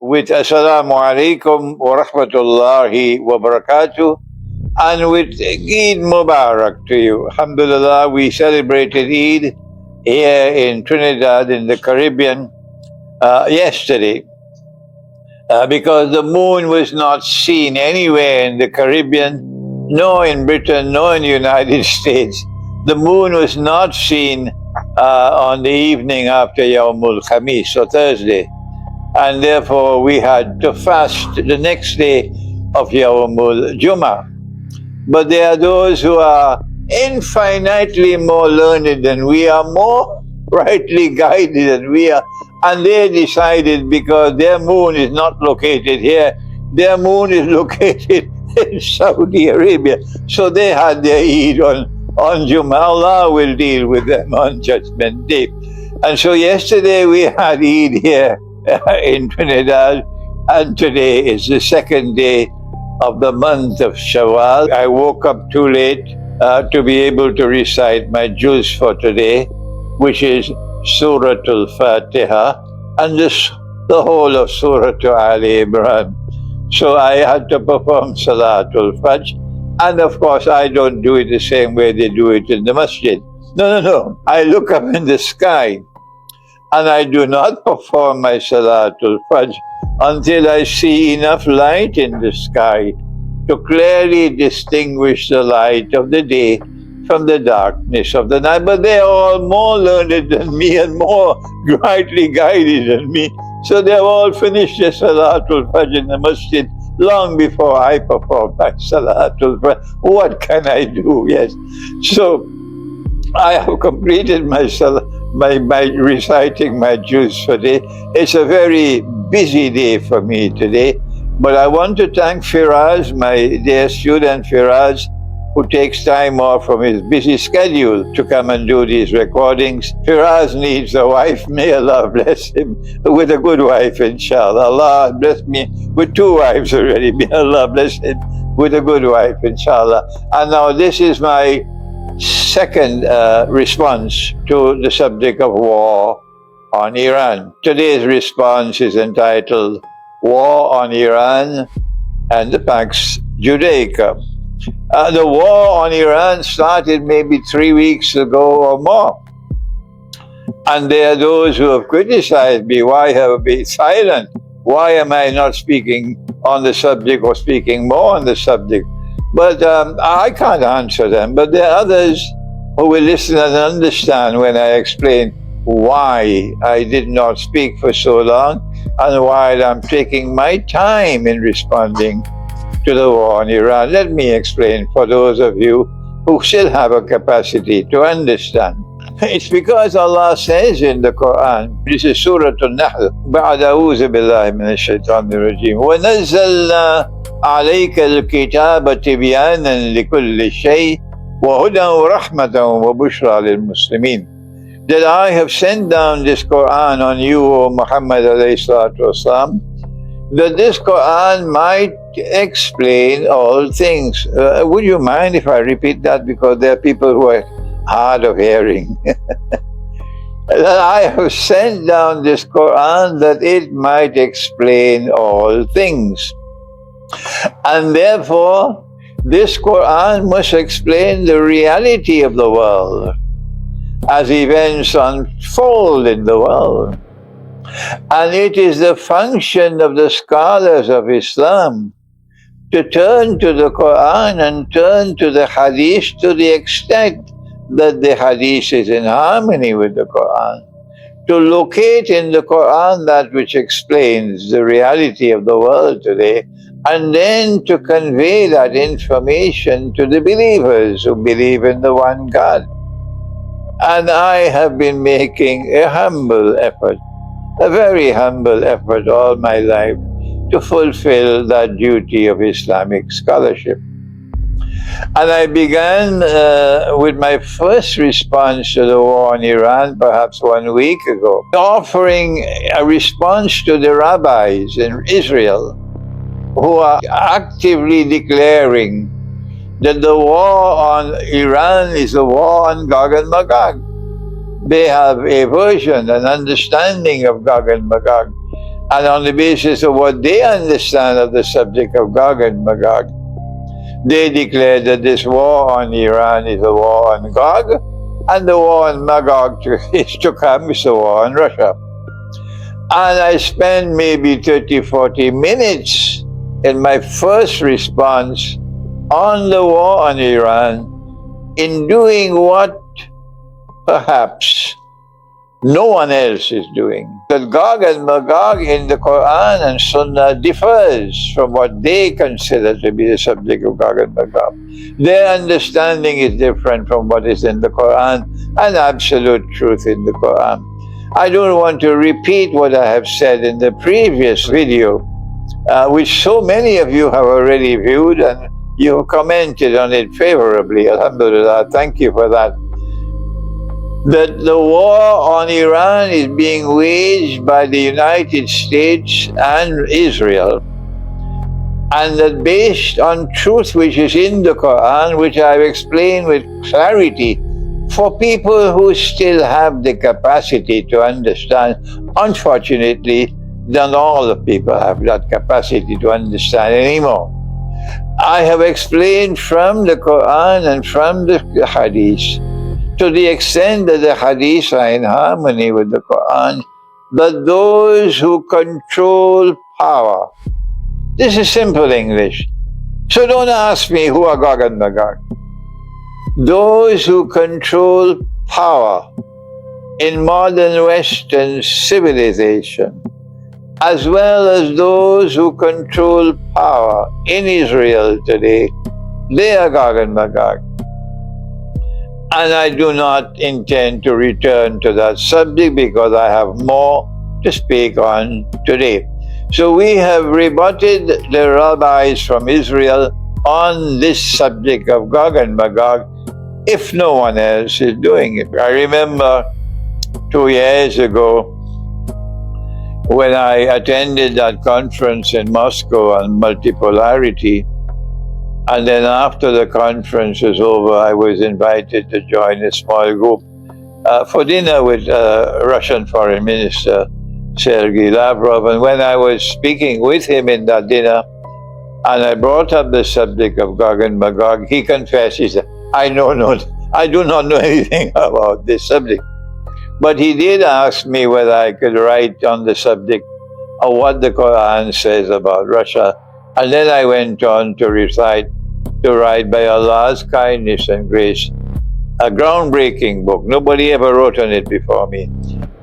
with Assalamu alaikum wa rahmatullahi wa barakatuh, and with Eid Mubarak to you. Alhamdulillah, we celebrated Eid here in Trinidad in the Caribbean yesterday because the moon was not seen anywhere in the Caribbean, nor in Britain, nor in the United States. The moon was not seen on the evening after Yawmul Khamis, or Thursday. And therefore we had to fast the next day of Yawmul Jummah. But there are those who are infinitely more learned than we are, more rightly guided than we are, and they decided, because their moon is not located here, their moon is located in Saudi Arabia, so they had their Eid on Jummah. Allah will deal with them on Judgment Day. And so yesterday we had Eid here in Trinidad, and today is the second day of the month of Shawwal. I woke up too late to be able to recite my juz for today, which is Surah Al-Fatiha and the whole of Surah Ali Imran. So I had to perform Salatul Fajr, and of course I don't do it the same way they do it in the masjid. No. I look up in the sky, and I do not perform my Salatul Fajr until I see enough light in the sky to clearly distinguish the light of the day from the darkness of the night. But they are all more learned than me and more rightly guided than me. So they have all finished their Salatul Fajr in the masjid long before I perform my Salatul Fajr. What can I do? Yes. So I have completed my reciting my juz for today. It's a very busy day for me today, but I want to thank Firaz, my dear student Firaz, who takes time off from his busy schedule to come and do these recordings. Firaz needs a wife. May Allah bless him with a good wife, inshallah. Allah bless me with 2 wives already. May Allah bless him with a good wife, inshallah. And now this is my second response to the subject of war on Iran. Today's response is entitled War on Iran and the Pax Judaica. The war on Iran started maybe 3 weeks ago or more. And there are those who have criticized me. Why have I been silent? Why am I not speaking on the subject or speaking more on the subject? But I can't answer them. But there are others who will listen and understand when I explain why I did not speak for so long and why I'm taking my time in responding to the war on Iran. Let me explain for those of you who still have a capacity to understand. It's because Allah says in the Quran, this is Surah Al-Nahl, بعد أعوذ بالله من الشيطان الرجيم ونزلنا عليك الكتاب تبيانا لكل شيء وهدى ورحمة وبشرى للمسلمين. That I have sent down this Quran on you, O Muhammad alayhi salatu wasalam, that this Quran might explain all things. Would you mind if I repeat that? Because there are people who are hard of hearing. That I have sent down this Quran that it might explain all things. And therefore, this Quran must explain the reality of the world as events unfold in the world. And it is the function of the scholars of Islam to turn to the Quran and turn to the Hadith to the extent that the Hadith is in harmony with the Quran, to locate in the Quran that which explains the reality of the world today, and then to convey that information to the believers who believe in the one God. And I have been making a humble effort, a very humble effort all my life to fulfill that duty of Islamic scholarship. And I began with my first response to the war in Iran perhaps 1 week ago, offering a response to the rabbis in Israel who are actively declaring that the war on Iran is a war on Gog and Magog. They have a version, an understanding of Gog and Magog. And on the basis of what they understand of the subject of Gog and Magog, they declare that this war on Iran is a war on Gog, and the war on Magog is to come is a war on Russia. And I spent maybe 30, 40 minutes in my first response on the war on Iran in doing what perhaps no one else is doing. That Gog and Magog in the Qur'an and Sunnah differs from what they consider to be the subject of Gog and Magog. Their understanding is different from what is in the Qur'an and absolute truth in the Qur'an. I don't want to repeat what I have said in the previous video, which so many of you have already viewed, and you have commented on it favorably. Alhamdulillah, thank you for that. That the war on Iran is being waged by the United States and Israel, and that based on truth which is in the Quran, which I've explained with clarity, for people who still have the capacity to understand. Unfortunately, not all the people have that capacity to understand anymore. I have explained from the Quran and from the Hadith, to the extent that the Hadith are in harmony with the Quran, but those who control power. This is simple English. So don't ask me who are Gog and Magog. Those who control power in modern Western civilization, as well as those who control power in Israel today, they are Gog and Magog. And I do not intend to return to that subject because I have more to speak on today. So we have rebutted the rabbis from Israel on this subject of Gog and Magog, if no one else is doing it. I remember 2 years ago when I attended that conference in Moscow on multipolarity, and then after the conference was over, I was invited to join a small group for dinner with Russian Foreign Minister Sergei Lavrov. And when I was speaking with him in that dinner, and I brought up the subject of Gog and Magog, he confessed, he said, I do not know anything about this subject. But he did ask me whether I could write on the subject of what the Quran says about Russia. And then I went on to write by Allah's kindness and grace, a groundbreaking book. Nobody ever wrote on it before me.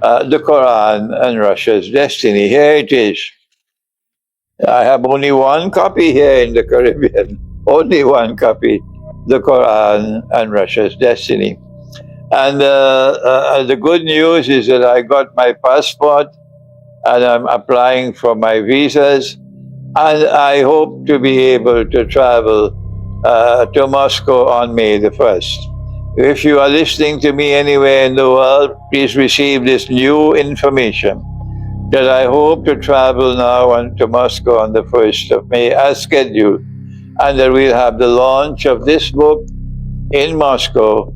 The Quran and Russia's Destiny. Here it is. I have only one copy here in the Caribbean. Only one copy. The Quran and Russia's Destiny. And the good news is that I got my passport and I'm applying for my visas, and I hope to be able to travel to Moscow on May the 1st. If you are listening to me anywhere in the world, please receive this new information that I hope to travel now to Moscow on the 1st of May as scheduled, and that we'll have the launch of this book in Moscow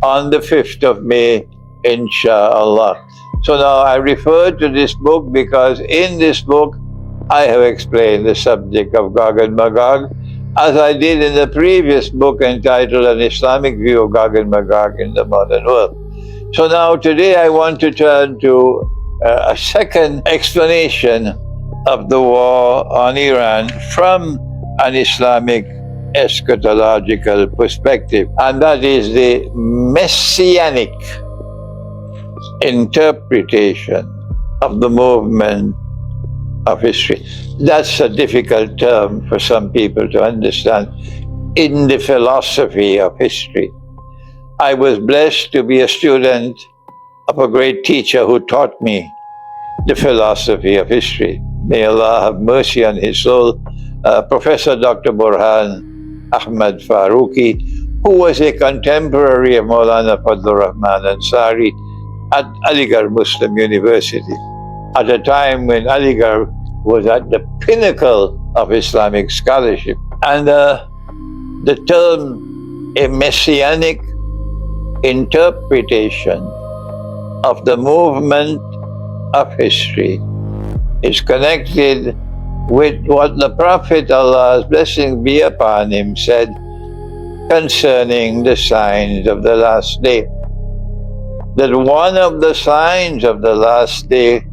on the 5th of May, inshallah. So now I refer to this book because in this book I have explained the subject of Gog and Magog, as I did in the previous book entitled An Islamic View of Gog and Magog in the Modern World. So now today I want to turn to a second explanation of the war on Iran from an Islamic eschatological perspective, and that is the messianic interpretation of the movement of history. That's a difficult term for some people to understand in the philosophy of history. I was blessed to be a student of a great teacher who taught me the philosophy of history. May Allah have mercy on his soul, Professor Dr. Burhan Ahmad Farooqi, who was a contemporary of Maulana Fadlur Rahman Ansari at Aligarh Muslim University, at a time when Aligarh was at the pinnacle of Islamic scholarship. And the term a messianic interpretation of the movement of history is connected with what the Prophet, Allah's blessing be upon him, said concerning the signs of the last day. That one of the signs of the last day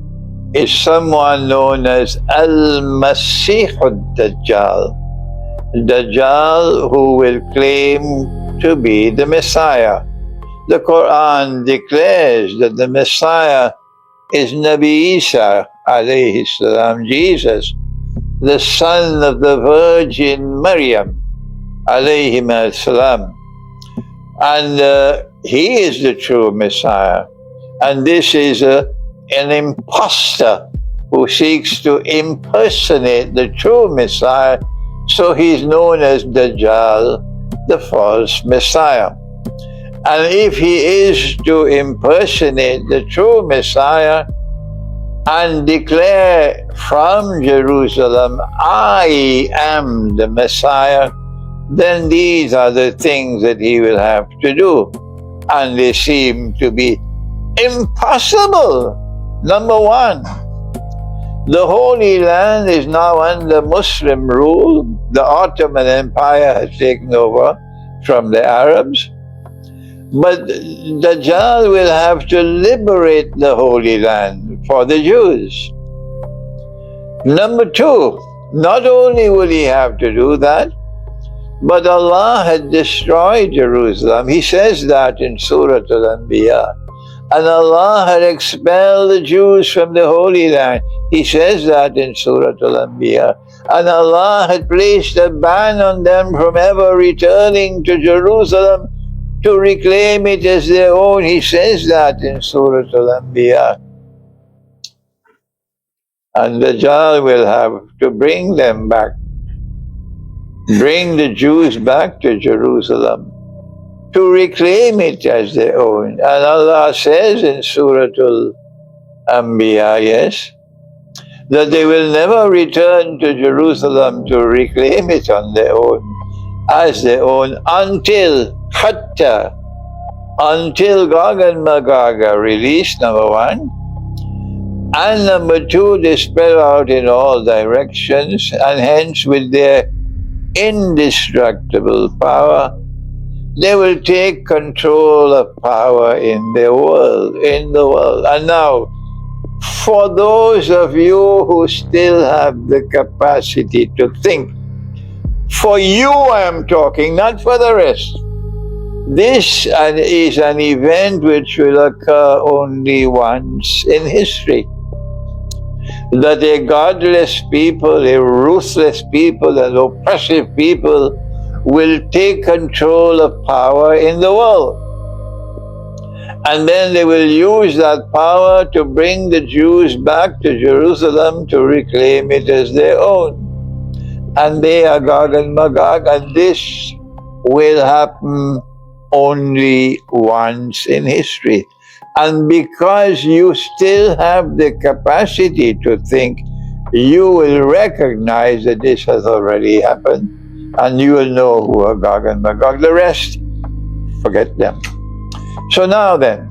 is someone known as al-Masih Dajjal. Dajjal, who will claim to be the Messiah. The Quran declares that the Messiah is Nabi Isa alayhi salam, Jesus, the son of the Virgin Maryam alayhi salam. And he is the true Messiah. And this is an impostor who seeks to impersonate the true Messiah. So he's known as Dajjal, the false Messiah. And if he is to impersonate the true Messiah and declare from Jerusalem, I am the Messiah, then these are the things that he will have to do. And they seem to be impossible. Number one, the Holy Land is now under Muslim rule. The Ottoman Empire has taken over from the Arabs. But Dajjal will have to liberate the Holy Land for the Jews. Number two, not only will he have to do that, but Allah had destroyed Jerusalem. He says that in Surah Al-Anbiya. And Allah had expelled the Jews from the Holy Land. He says that in Surah Al-Anbiya. And Allah had placed a ban on them from ever returning to Jerusalem to reclaim it as their own. He says that in Surah Al-Anbiya. And Dajjal will have to bring them back. Bring the Jews back to Jerusalem to reclaim it as their own. And Allah says in Surah Al-Anbiya, yes, that they will never return to Jerusalem to reclaim it on their own, as their own, until Gog and Magog are released, number one. And number two, they spread out in all directions, and hence with their indestructible power, they will take control of power in the world. And now, for those of you who still have the capacity to think, for you I am talking, not for the rest. This is an event which will occur only once in history. That a godless people, a ruthless people, an oppressive people will take control of power in the world. And then they will use that power to bring the Jews back to Jerusalem to reclaim it as their own. And they are Gog and Magog, and this will happen only once in history. And because you still have the capacity to think, you will recognize that this has already happened, and you will know who are Gog and Magog. The rest, forget them. So now then,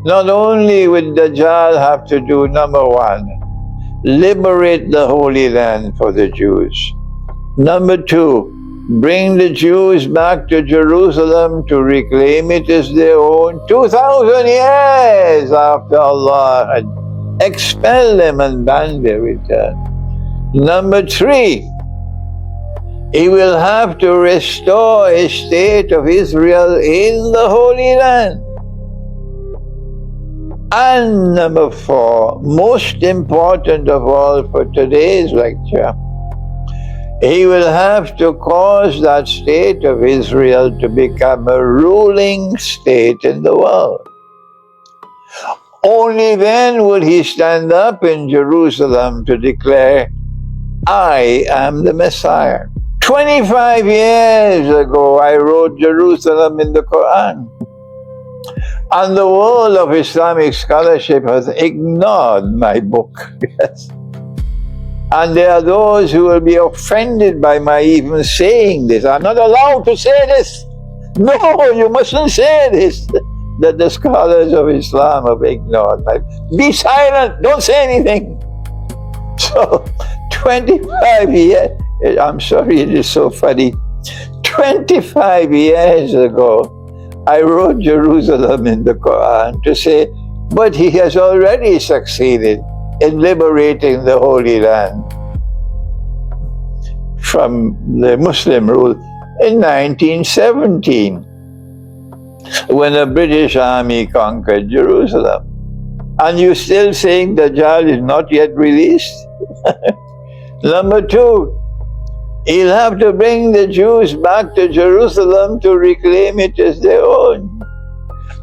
not only will Dajjal have to do, number one, liberate the Holy Land for the Jews. Number two, bring the Jews back to Jerusalem to reclaim it as their own 2,000 years after Allah had expelled them and banned their return. Number three, he will have to restore a state of Israel in the Holy Land. And number four, most important of all for today's lecture, he will have to cause that state of Israel to become a ruling state in the world. Only then will he stand up in Jerusalem to declare, I am the Messiah. 25 years ago, I wrote Jerusalem in the Quran. And the world of Islamic scholarship has ignored my book. Yes. And there are those who will be offended by my even saying this. I'm not allowed to say this. No, you mustn't say this. That the scholars of Islam have ignored. Be silent, don't say anything. So 25 years, I'm sorry, it is so funny. 25 years ago, I wrote Jerusalem in the Quran to say, but he has already succeeded in liberating the Holy Land from the Muslim rule in 1917, when the British army conquered Jerusalem. And you're still saying Dajjal is not yet released? Number two, he'll have to bring the Jews back to Jerusalem to reclaim it as their own.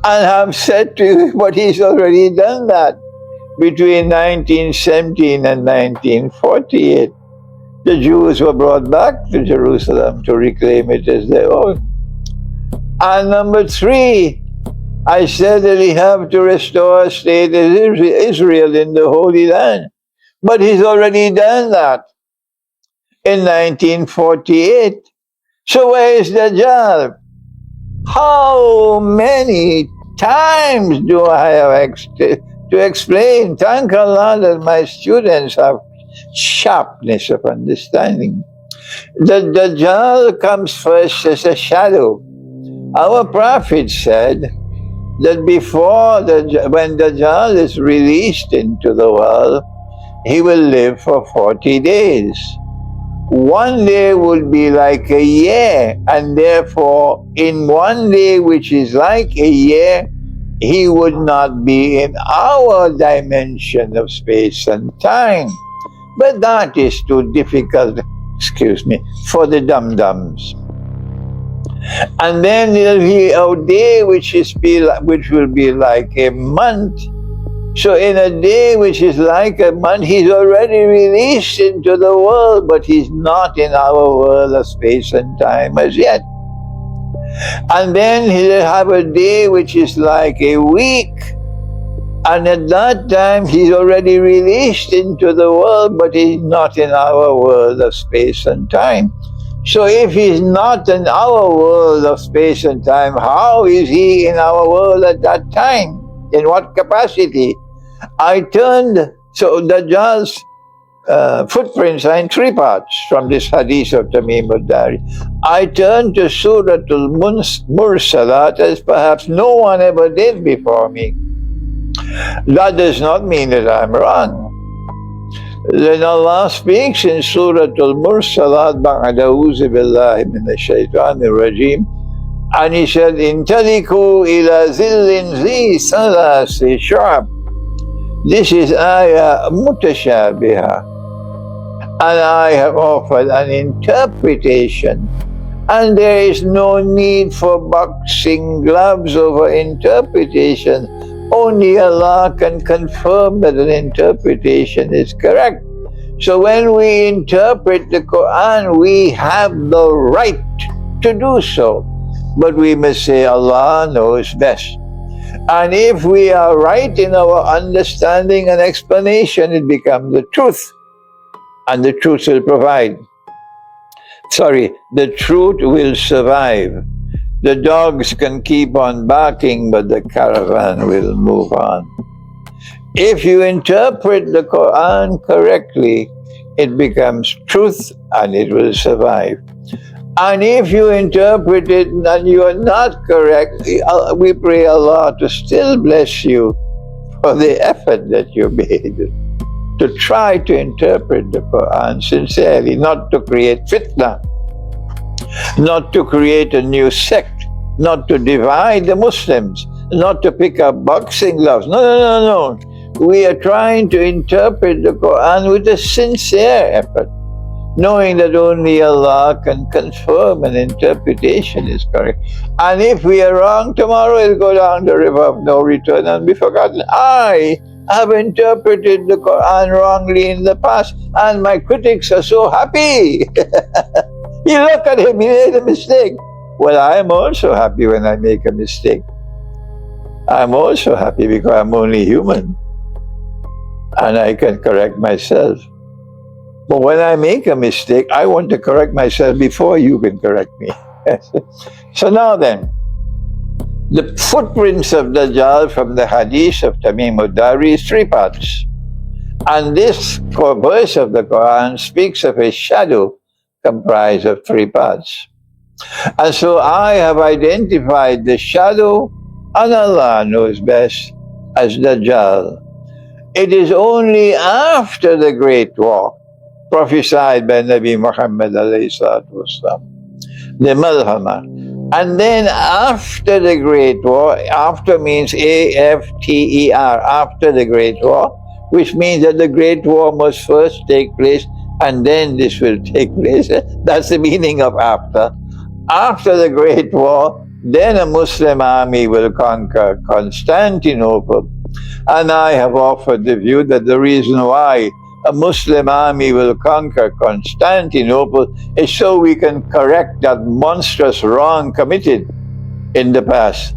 And have said to you, but he's already done that between 1917 and 1948. The Jews were brought back to Jerusalem to reclaim it as their own. And number three, I said that he have to restore a state as Israel in the Holy Land. But he's already done that in 1948. So where is Dajjal? How many times do I have to explain? Thank Allah that my students have sharpness of understanding. The Dajjal comes first as a shadow. Our Prophet said that when Dajjal is released into the world, he will live for 40 days. One day would be like a year, and therefore in one day which is like a year, he would not be in our dimension of space and time. But that is too difficult, for the dum-dums. And then there'll be a day which will be like a month. So in a day which is like a month, he's already released into the world, but he's not in our world of space and time as yet. And then he'll have a day which is like a week. And at that time, he's already released into the world, but he's not in our world of space and time. So if he's not in our world of space and time, how is he in our world at that time? In what capacity? So Dajjal's footprints are in three parts from this hadith of Tamim al-Dari. I turned to Surah al-Mursalat as perhaps no one ever did before me. That does not mean that I'm wrong. Then Allah speaks in Surah al-Mursalat, Ba'ada'uzu billahi minash shaitanir rajim, and He said, Intaliku ila zillin zi salasi shu'ab. This is ayah mutashabiha, and I have offered an interpretation, and there is no need for boxing gloves over interpretation. Only Allah can confirm that an interpretation is correct. So when we interpret the Quran, we have the right to do so. But we must say Allah knows best. And if we are right in our understanding and explanation, it becomes the truth. And the truth will the truth will survive. The dogs can keep on barking, but the caravan will move on. If you interpret the Quran correctly, it becomes truth and it will survive. And if you interpret it and you are not correct, we pray Allah to still bless you for the effort that you made to try to interpret the Quran sincerely, not to create fitna, not to create a new sect, not to divide the Muslims, not to pick up boxing gloves. No. We are trying to interpret the Quran with a sincere effort, knowing that only Allah can confirm an interpretation is correct. And if we are wrong, tomorrow it'll go down the river of no return and be forgotten. I have interpreted the Quran wrongly in the past, and my critics are so happy. You look at him, he made a mistake. Well, I am also happy when I make a mistake. I'm also happy because I'm only human, and I can correct myself. But when I make a mistake, I want to correct myself before you can correct me. So now then, the footprints of Dajjal from the hadith of Tamim al-Dari is three parts. And this verse of the Quran speaks of a shadow comprised of three parts. And so I have identified the shadow, and Allah knows best, as Dajjal. It is only after the Great War, prophesied by Nabi Muhammad alayhi salatu wasalam, the Malhama. And then after the Great War, after means A-F-T-E-R, after the Great War, which means that the Great War must first take place and then this will take place. That's the meaning of after. After the Great War, then a Muslim army will conquer Constantinople. And I have offered the view that the reason why a Muslim army will conquer Constantinople is so we can correct that monstrous wrong committed in the past.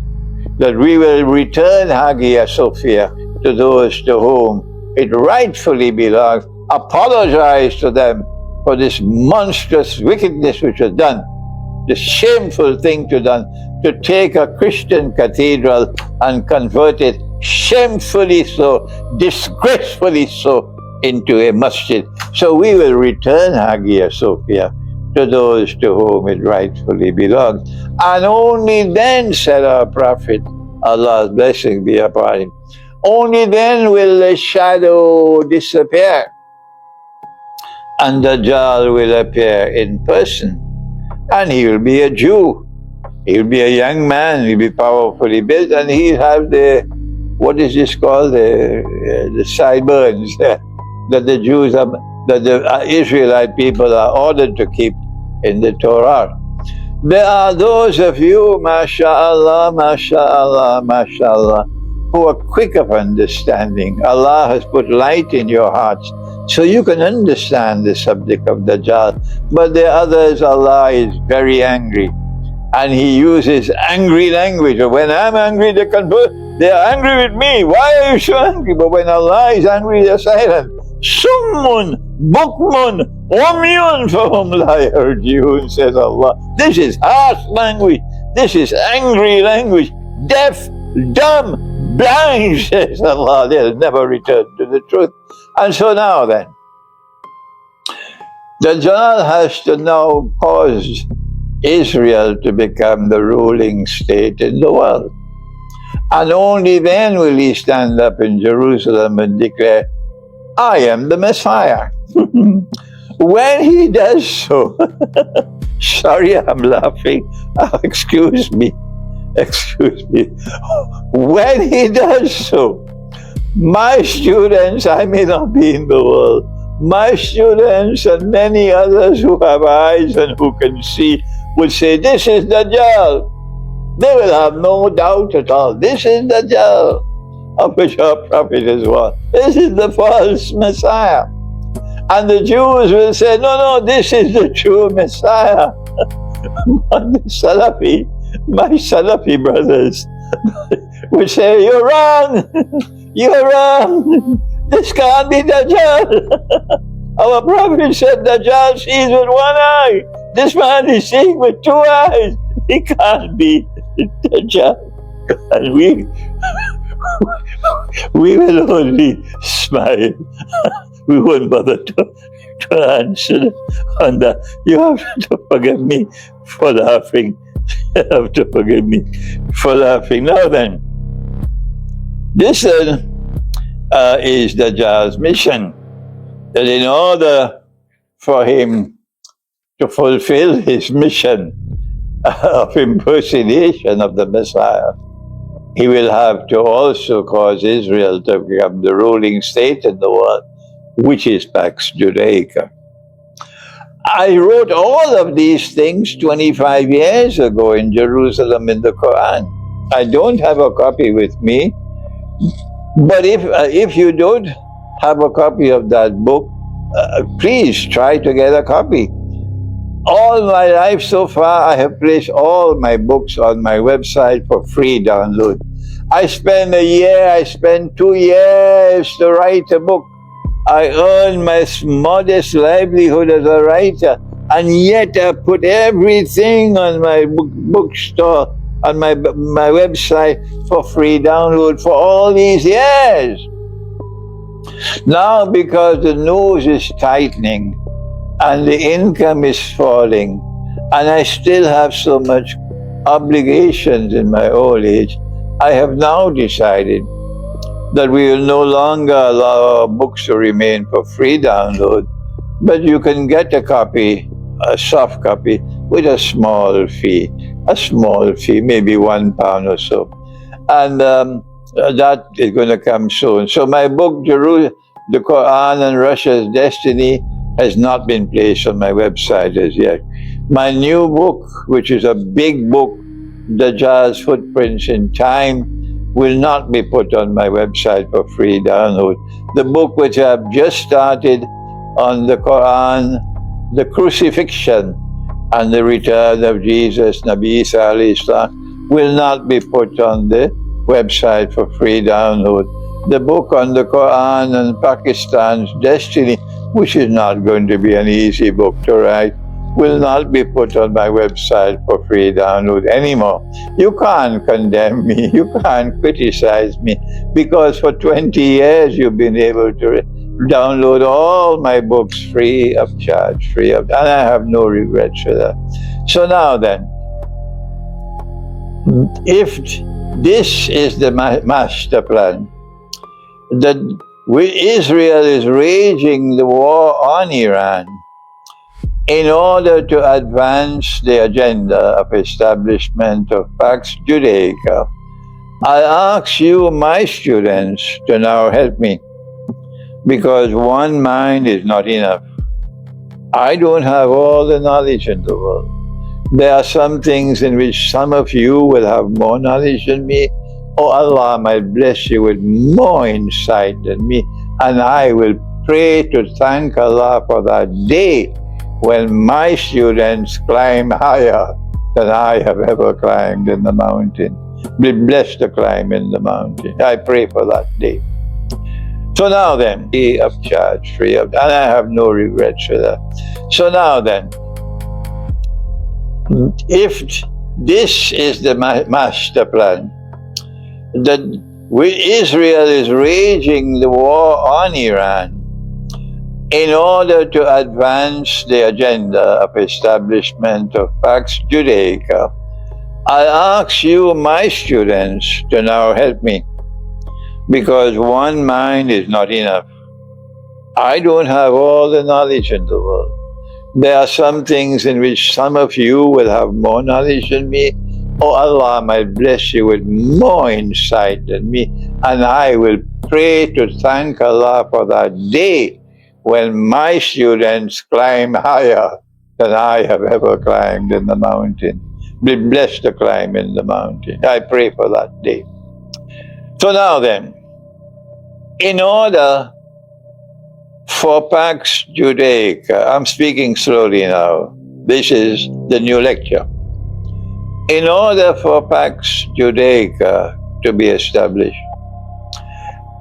That we will return Hagia Sophia to those to whom it rightfully belongs, apologize to them for this monstrous wickedness which was done, the shameful thing to take a Christian cathedral and convert it shamefully so, disgracefully so, into a masjid. So we will return Hagia Sophia to those to whom it rightfully belongs. And only then, said our Prophet, Allah's blessing be upon him, only then will the shadow disappear and Dajjal will appear in person. And he will be a Jew. He will be a young man. He will be powerfully built, and he'll have the, what is this called, the sideburns that the Jews are, that the Israelite people are ordered to keep in the Torah. There are those of you, mashallah, mashallah, mashallah, who are quick of understanding. Allah has put light in your hearts so you can understand the subject of Dajjal. But the others, Allah is very angry, and He uses angry language. When I'm angry, they are angry with me. Why are you so angry? But when Allah is angry, they're silent. Summun, bukmun, umyun fahum la yarji'un, says Allah. This is harsh language. This is angry language. Deaf, dumb, blind, says Allah. They'll never return to the truth. And so now then, Dajjal has to now cause Israel to become the ruling state in the world. And only then will he stand up in Jerusalem and declare, I am the Messiah. When he does so, sorry, I'm laughing. Excuse me. When he does so, my students, I may not be in the world, my students and many others who have eyes and who can see would say, this is Dajjal. They will have no doubt at all. This is Dajjal, of which our Prophet is one. This is the false Messiah. And the Jews will say, no, this is the true Messiah. My Salafi brothers will say, you're wrong. You're wrong. This can't be Dajjal. Our Prophet said Dajjal sees with one eye. This man is seeing with two eyes. He can't be Dajjal. And we will only smile. We won't bother to answer on that. You have to forgive me for laughing. You have to forgive me for laughing. Now then, this is Dajjal's mission. That in order for him to fulfill his mission of impersonation of the Messiah, he will have to also cause Israel to become the ruling state in the world, which is Pax Judaica. I wrote all of these things 25 years ago in Jerusalem in the Quran. I don't have a copy with me, but if you don't have a copy of that book, please try to get a copy. All my life so far, I have placed all my books on my website for free download. I spent 2 years to write a book. I earned my modest livelihood as a writer, and yet I put everything on my bookstore, on my website for free download for all these years. Now, because the nose is tightening and the income is falling, and I still have so much obligations in my old age, I have now decided that we will no longer allow our books to remain for free download, but you can get a copy, a soft copy, with a small fee, maybe £1 or so. And that is going to come soon. So my book, The Qur'an and Russia's Destiny, has not been placed on my website as yet. My new book, which is a big book, Dajjal's Footprints in Time, will not be put on my website for free download. The book which I've just started on the Quran, the crucifixion and the return of Jesus, Nabi Isa alayhi salam, will not be put on the website for free download. The book on the Quran and Pakistan's destiny, which is not going to be an easy book to write, will not be put on my website for free download anymore. You can't condemn me, you can't criticize me, because for 20 years you've been able to download all my books free of charge, and I have no regrets for that. So now then, if this is the master plan, that Israel is waging the war on Iran in order to advance the agenda of establishment of Pax Judaica, I ask you, my students, to now help me, because one mind is not enough. I don't have all the knowledge in the world. There are some things in which some of you will have more knowledge than me. Oh, Allah might bless you with more insight than me, and I will pray to thank Allah for that day when my students climb higher than I have ever climbed in the mountain. Be blessed to climb in the mountain. I pray for that day. So now then, free of charge, and I have no regrets for that. So now then, if this is the master plan, that Israel is waging the war on Iran in order to advance the agenda of establishment of Pax Judaica, I ask you, my students, to now help me, because one mind is not enough. I don't have all the knowledge in the world. There are some things in which some of you will have more knowledge than me. Oh, Allah might bless you with more insight than me, and I will pray to thank Allah for that day when my students climb higher than I have ever climbed in the mountain. Be blessed to climb in the mountain. I pray for that day. So now then, in order for Pax Judaica, I'm speaking slowly now, this is the new lecture. In order for Pax Judaica to be established,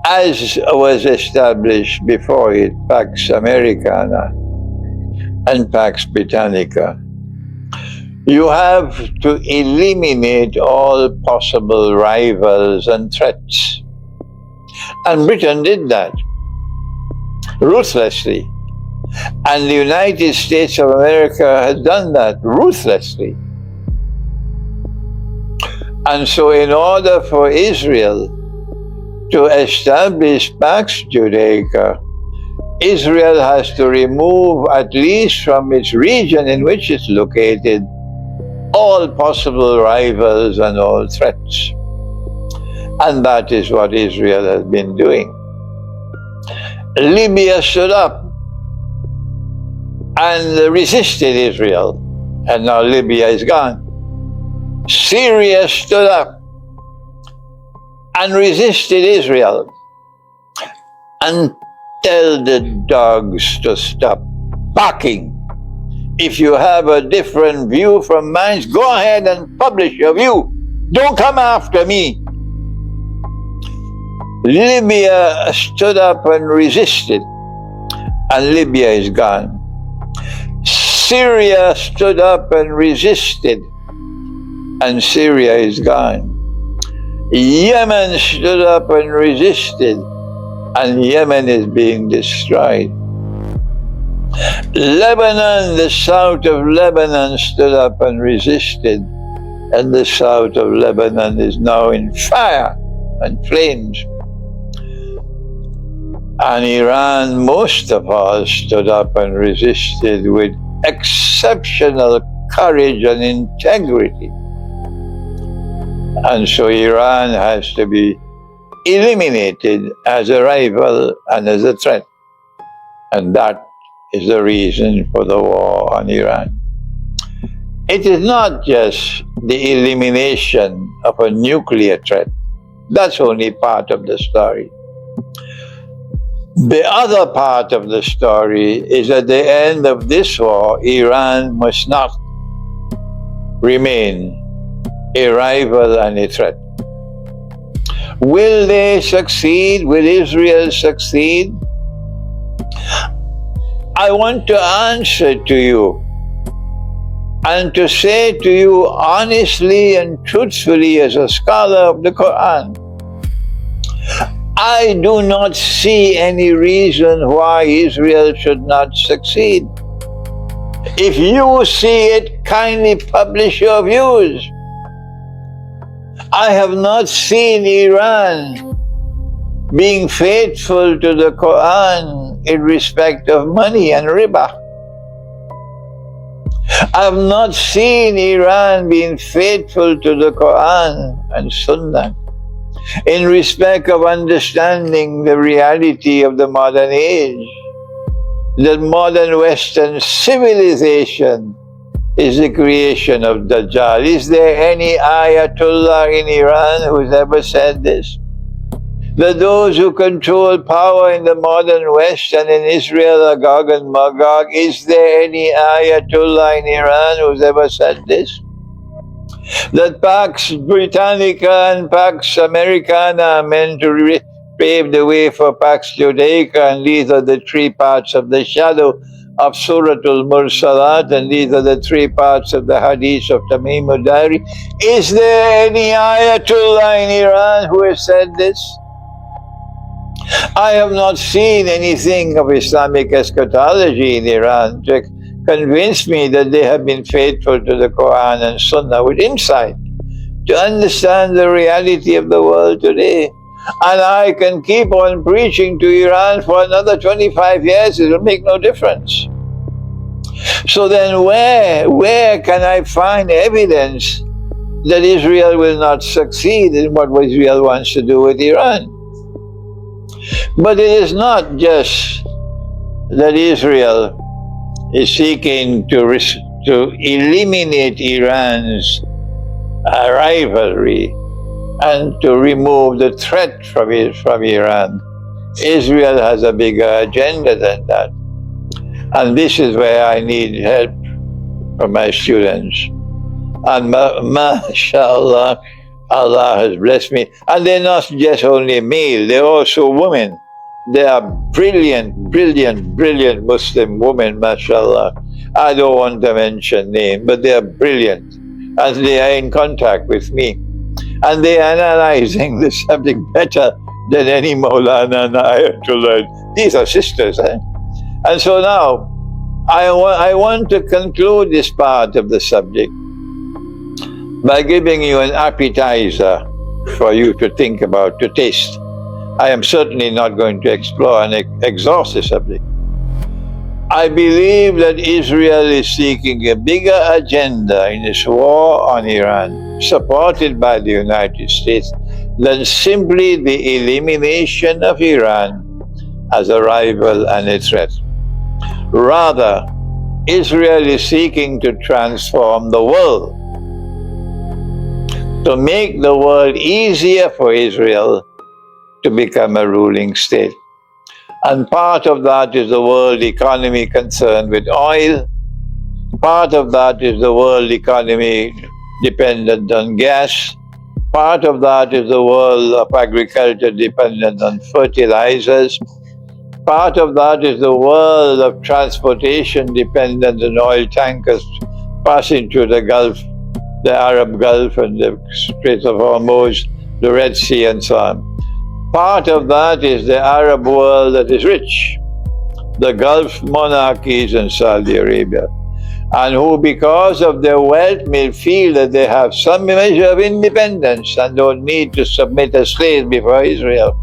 as was established before it, Pax Americana and Pax Britannica, you have to eliminate all possible rivals and threats. And Britain did that ruthlessly. And the United States of America has done that ruthlessly. And so in order for Israel to establish Pax Judaica, Israel has to remove, at least from its region in which it's located, all possible rivals and all threats. And that is what Israel has been doing. Libya stood up and resisted Israel, and now Libya is gone. Syria stood up and resisted Israel, and tell the dogs to stop barking. If you have a different view from mine, go ahead and publish your view. Don't come after me. Libya stood up and resisted, and Libya is gone. Syria stood up and resisted, and Syria is gone. Yemen stood up and resisted, and Yemen is being destroyed. Lebanon, the south of Lebanon, stood up and resisted, and the south of Lebanon is now in fire and flames. And Iran, most of all, stood up and resisted with exceptional courage and integrity. And so Iran has to be eliminated as a rival and as a threat. And that is the reason for the war on Iran. It is not just the elimination of a nuclear threat. That's only part of the story. The other part of the story is at the end of this war, Iran must not remain a rival and a threat. Will they succeed? Will Israel succeed? I want to answer to you and to say to you honestly and truthfully as a scholar of the Quran, I do not see any reason why Israel should not succeed. If you see it, kindly publish your views. I have not seen Iran being faithful to the Quran in respect of money and riba. I have not seen Iran being faithful to the Quran and Sunnah in respect of understanding the reality of the modern age, that modern Western civilization is the creation of Dajjal. Is there any Ayatollah in Iran who's ever said this? That those who control power in the modern West and in Israel are Gog and Magog. Is there any Ayatollah in Iran who's ever said this? That Pax Britannica and Pax Americana are meant to pave the way for Pax Judaica, and these are the three parts of the shadow of Suratul Mursalat, and these are the three parts of the Hadith of Tamim al-Dari. Is there any Ayatollah in Iran who has said this? I have not seen anything of Islamic eschatology in Iran to convince me that they have been faithful to the Quran and Sunnah with insight to understand the reality of the world today. And I can keep on preaching to Iran for another 25 years, it will make no difference. So then where can I find evidence that Israel will not succeed in what Israel wants to do with Iran? But it is not just that Israel is seeking to eliminate Iran's rivalry and to remove the threat from Iran. Israel has a bigger agenda than that. And this is where I need help from my students. And mashallah, Allah has blessed me. And they're not just only male, they're also women. They are brilliant Muslim women, mashallah. I don't want to mention names, but they are brilliant. And they are in contact with me. And they are analyzing the subject better than any Maulana and Ayatollah. These are sisters, eh? And so now, I want to conclude this part of the subject by giving you an appetizer for you to think about, to taste. I am certainly not going to explore and exhaust the subject. I believe that Israel is seeking a bigger agenda in its war on Iran, supported by the United States, than simply the elimination of Iran as a rival and a threat. Rather, Israel is seeking to transform the world, to make the world easier for Israel to become a ruling state. And part of that is the world economy concerned with oil. Part of that is the world economy dependent on gas. Part of that is the world of agriculture dependent on fertilizers. Part of that is the world of transportation dependent on oil tankers passing through the Gulf, the Arab Gulf and the Strait of Hormuz, the Red Sea and so on. Part of that is the Arab world that is rich, the Gulf monarchies and Saudi Arabia, and who, because of their wealth, may feel that they have some measure of independence and don't need to submit as slaves before Israel.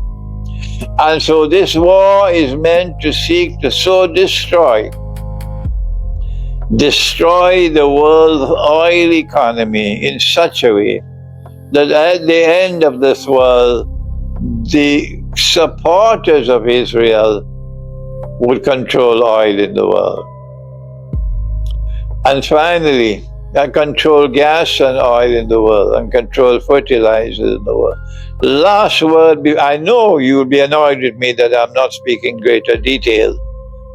And so this war is meant to seek to so destroy the world's oil economy in such a way that at the end of this world, the supporters of Israel would control oil in the world. And finally, control gas and oil in the world and control fertilizers in the world. Last word, I know you will be annoyed with me that I'm not speaking greater detail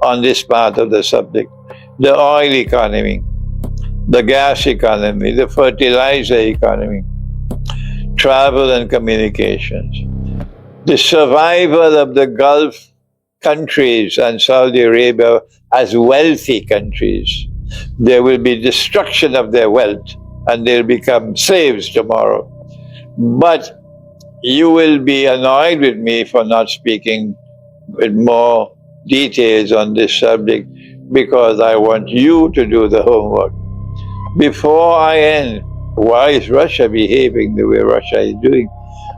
on this part of the subject. The oil economy, the gas economy, the fertilizer economy, travel and communications, the survival of the Gulf countries and Saudi Arabia as wealthy countries. There will be destruction of their wealth and they'll become slaves tomorrow. But you will be annoyed with me for not speaking with more details on this subject because I want you to do the homework. Before I end, why is Russia behaving the way Russia is doing?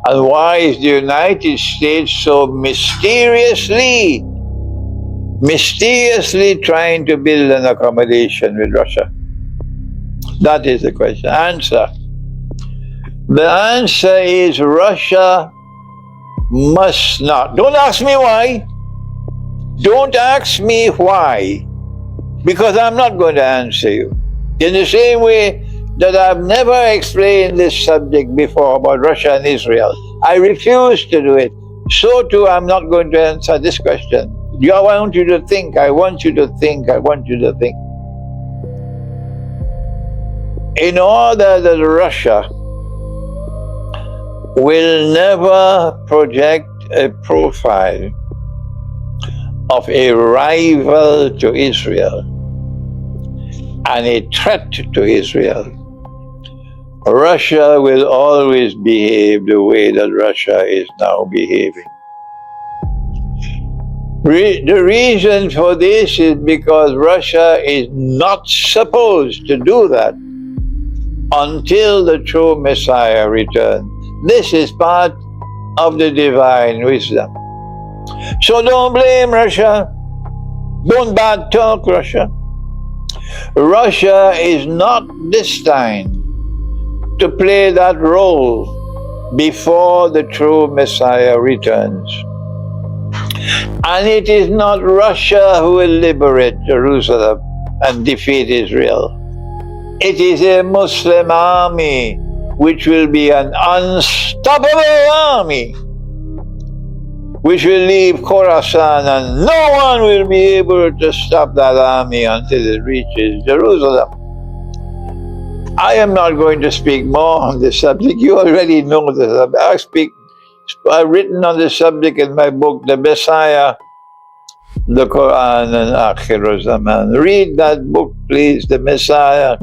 And why is the United States so mysteriously trying to build an accommodation with Russia? That is the question. Answer. The answer is Russia must not. Don't ask me why. Don't ask me why. Because I'm not going to answer you. In the same way that I've never explained this subject before about Russia and Israel. I refuse to do it. So too, I'm not going to answer this question. I want you to think, I want you to think, I want you to think. In order that Russia will never project a profile of a rival to Israel and a threat to Israel, Russia will always behave the way that Russia is now behaving. The reason for this is because Russia is not supposed to do that until the true Messiah returns. This is part of the divine wisdom. So don't blame Russia. Don't bad talk Russia. Russia is not destined to play that role before the true Messiah returns. And it is not Russia who will liberate Jerusalem and defeat Israel. It is a Muslim army which will be an unstoppable army which will leave Khorasan, and no one will be able to stop that army until it reaches Jerusalem. I am not going to speak more on this subject. You already know the subject. I've written on this subject in my book, The Messiah, the Qur'an and Akhir al-Zaman. Read that book, please, The Messiah,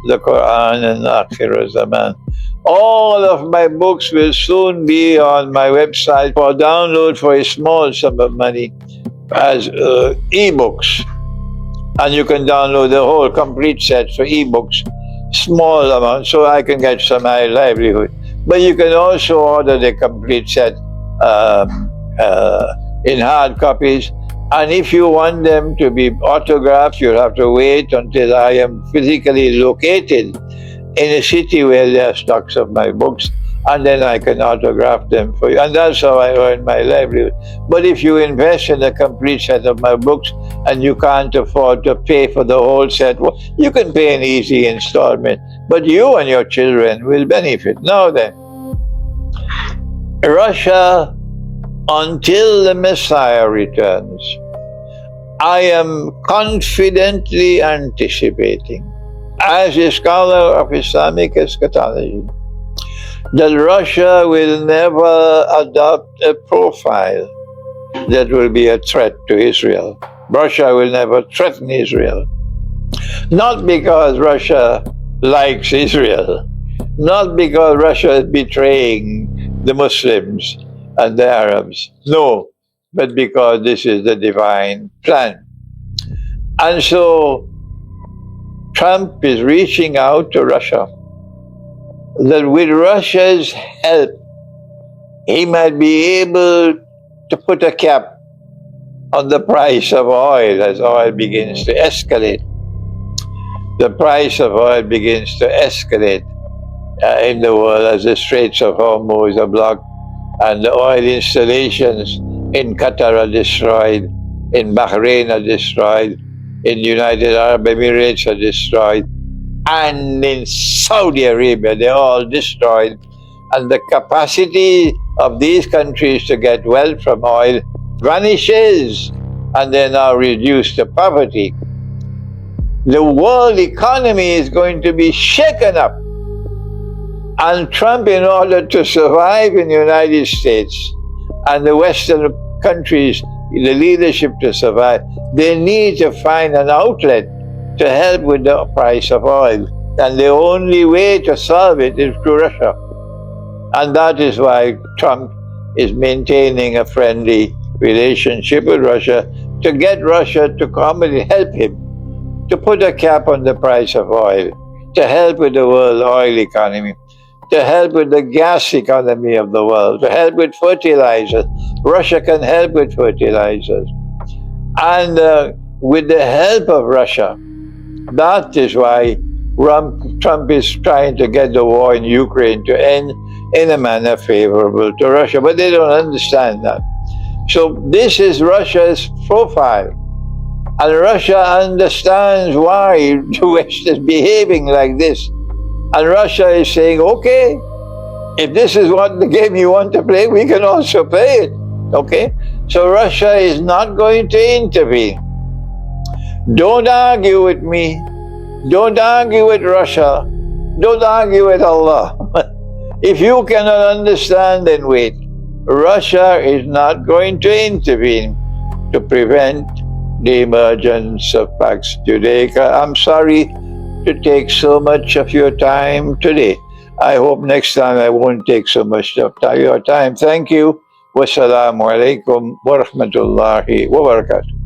the Qur'an and Akhir al-Zaman. All of my books will soon be on my website for download for a small sum of money as e-books. And you can download the whole complete set for e-books, small amount, so I can get some livelihood. But you can also order the complete set in hard copies. And if you want them to be autographed, you'll have to wait until I am physically located in a city where there are stocks of my books, and then I can autograph them for you. And that's how I earn my livelihood. But if you invest in a complete set of my books and you can't afford to pay for the whole set, well, you can pay an easy installment. But you and your children will benefit. Now then, Russia, until the Messiah returns, I am confidently anticipating, as a scholar of Islamic Eschatology, that Russia will never adopt a profile that will be a threat to Israel. Russia will never threaten Israel. Not because Russia likes Israel, not because Russia is betraying the Muslims, and the Arabs. No, but because this is the divine plan. And so Trump is reaching out to Russia, that with Russia's help, he might be able to put a cap on the price of oil as oil begins to escalate. The price of oil begins to escalate in the world as the Straits of Hormuz are blocked and the oil installations in Qatar are destroyed, in Bahrain are destroyed, in United Arab Emirates are destroyed, and in Saudi Arabia they're all destroyed. And the capacity of these countries to get wealth from oil vanishes, and they're now reduced to poverty. The world economy is going to be shaken up. And Trump, in order to survive in the United States and the Western countries, the leadership to survive, they need to find an outlet to help with the price of oil. And the only way to solve it is through Russia. And that is why Trump is maintaining a friendly relationship with Russia, to get Russia to come and help him, to put a cap on the price of oil, to help with the world oil economy, to help with the gas economy of the world, to help with fertilizers. Russia can help with fertilizers. And with the help of Russia, that is why Trump is trying to get the war in Ukraine to end in a manner favorable to Russia. But they don't understand that. So this is Russia's profile. And Russia understands why the West is behaving like this. And Russia is saying, okay, if this is what the game you want to play, we can also play it. Okay? So Russia is not going to intervene. Don't argue with me. Don't argue with Russia. Don't argue with Allah. If you cannot understand, then wait. Russia is not going to intervene to prevent the emergence of Pax Judaica. I'm sorry to take so much of your time today. I hope next time I won't take so much of your time. Thank you. Wassalamu alaikum wa rahmatullahi wa barakatuh.